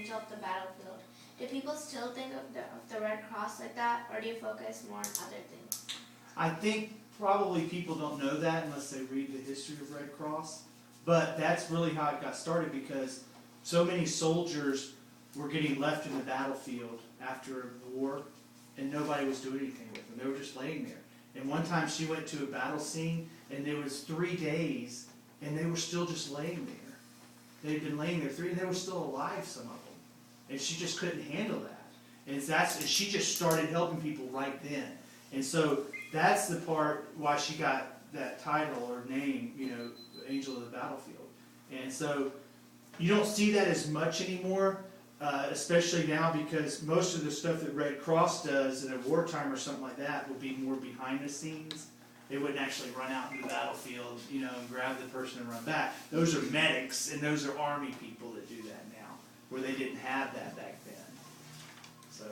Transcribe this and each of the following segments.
angel of the battlefield. Do people still think of the Red Cross like that, or do you focus more on other things? I think probably people don't know that unless they read the history of Red Cross. But that's really how it got started, because so many soldiers were getting left in the battlefield after the war, and nobody was doing anything with them. They were just laying there. And one time she went to a battle scene, and there was 3 days, and they were still just laying there. They had been laying there 3, and they were still alive, some of them. And she just couldn't handle that. And she just started helping people right then. And so that's the part why she got that title or name, you know, Angel of the Battlefield. And so you don't see that as much anymore, especially now, because most of the stuff that Red Cross does in a wartime or something like that will be more behind the scenes. They wouldn't actually run out in the battlefield, you know, and grab the person and run back. Those are medics, and those are army people that do that now, where they didn't have that back then. So.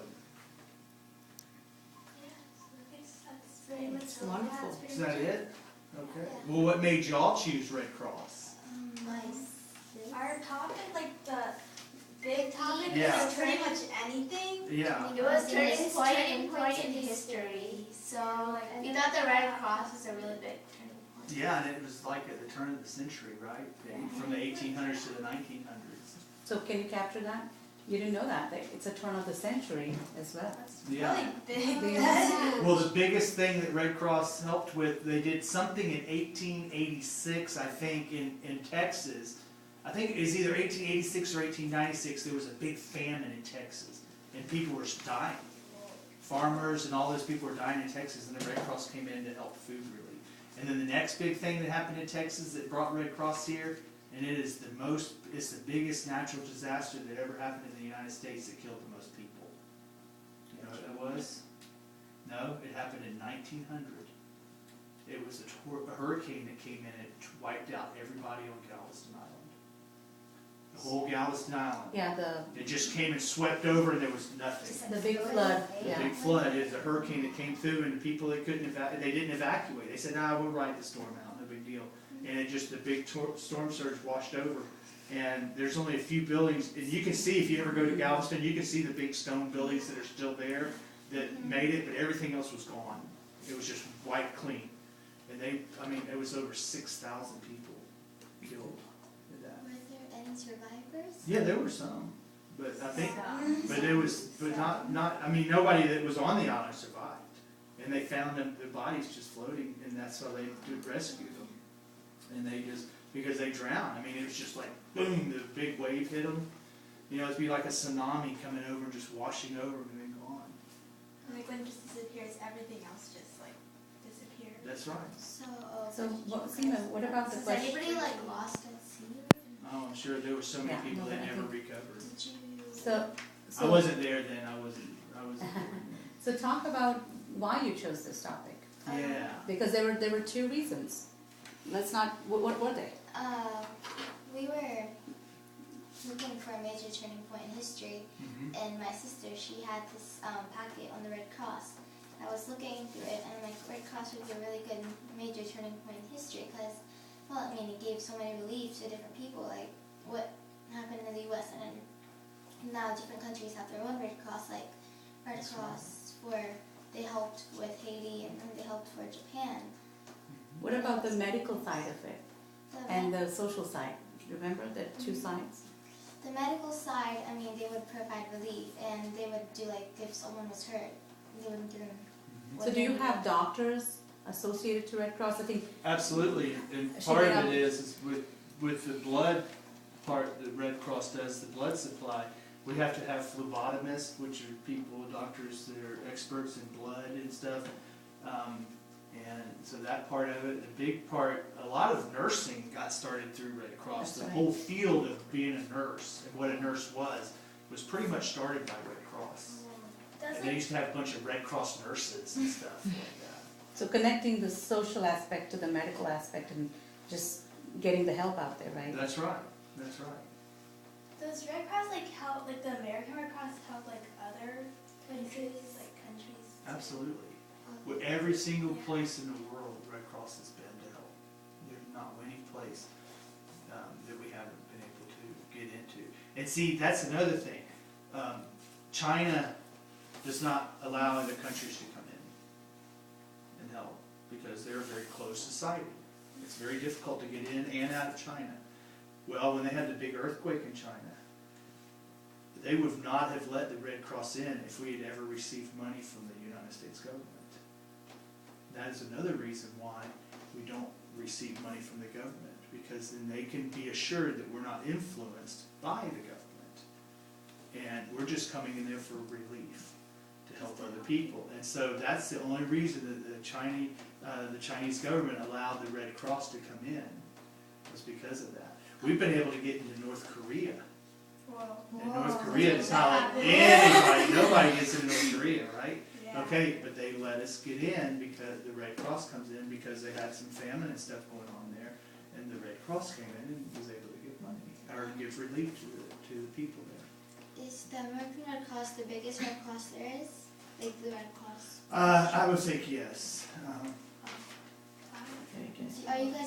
That's pretty much It's all I have. wonderful. That's pretty Is that much it? Okay. Yeah. Well, what made y'all choose Red Cross? Our topic, like the big topic, Yeah. is pretty much anything. Yeah. It was turning It's point turning in points point in in history. So we thought the Red Cross was a really big turning point. Yeah, and it was like at the turn of the century, right? From the 1800s to the 1900s. So can you capture that? You didn't know that. It's a turn of the century as well. Yeah. Really big. Well, the biggest thing that Red Cross helped with, they did something in 1886, I think, in Texas. I think it was either 1886 or 1896. There was a big famine in Texas, and people were dying. Farmers and all those people were dying in Texas, and the Red Cross came in to help food relief. And then the next big thing that happened in Texas that brought Red Cross here, and it's the biggest natural disaster that ever happened in the United States that killed the most people. You know what that was? No, it happened in 1900. It was a hurricane that came in and wiped out everybody on Galveston Island. The whole Galveston Island. Yeah, It just came and swept over, and there was nothing. the big flood, The yeah. big flood is a hurricane that came through, and the people they didn't evacuate. They said, "Nah, we'll ride the storm out, no big deal." And the big storm surge washed over. And there's only a few buildings, and you can see, if you ever go to Galveston, you can see the big stone buildings that are still there that made it, but everything else was gone. It was just wiped clean. And it was over 6,000 people killed in that. Were there any survivors? Yeah, there were some, but I think, nobody that was on the island survived. And they found their bodies just floating, and that's how they did rescue them. And because they drowned. I mean, it was just like, boom, the big wave hit them. You know, it'd be like a tsunami coming over and just washing over them and then gone. Like when it just disappears, everything else just like disappears. That's right. So what about the Was question? anybody like lost at sea? Oh, I'm sure there were so many Yeah, people no, that but I never think- recovered. Did you? So I wasn't there then. I wasn't there. So talk about why you chose this topic. Yeah. Because there were 2 reasons. Let's not, what were they? We were looking for a major turning point in history, Mhm. and my sister, she had this packet on the Red Cross. I was looking through it, and I'm like, Red Cross would be a really good major turning point in history, because, well, I mean, it gave so many relief to different people, like what happened in the U.S., and then now different countries have their own Red Cross, like Red That's Cross, where they helped with Haiti, and then they helped for Japan. What about the medical side of it The and the social side? Remember the 2 sides? The medical side, I mean, they would provide relief, and they would do, like, if someone was hurt, they would give them. So do you have doctors associated to Red Cross? I think, Absolutely, and Should part we of have- it is with the blood part that Red Cross does, the blood supply, we have to have phlebotomists, which are people, doctors that are experts in blood and stuff. And so that part of it, the big part, a lot of nursing got started through Red Cross. That's The right. whole field of being a nurse and what a nurse was pretty much started by Red Cross. And they used to have a bunch of Red Cross nurses and stuff like that. so connecting the social aspect to the medical aspect and just getting the help out there, right? That's right, that's right. Does Red Cross like help, like the American Red Cross help like other places, like countries? Absolutely. With every single place in the world, Red Cross has been to help. There's not any place that we haven't been able to get into. And see, that's another thing. China does not allow other countries to come in and help because they're a very closed society. It's very difficult to get in and out of China. Well, when they had the big earthquake in China, they would not have let the Red Cross in if we had ever received money from the United States government. That is another reason why we don't receive money from the government, because then they can be assured that we're not influenced by the government. And we're just coming in there for relief to help other people. And so that's the only reason that the Chinese government allowed the Red Cross to come in, was because of that. We've been able to get into North Korea. Whoa. And North Korea, it's not like anybody, nobody gets into North Korea, right? Yeah. Okay, but they let us get in because the Red Cross comes in because they had some famine and stuff going on there. And the Red Cross came in and was able to give money, or give relief to the people there. Is the American Red Cross the biggest Red Cross there is? Like the Red Cross? I would think yes. Very good. Are you guys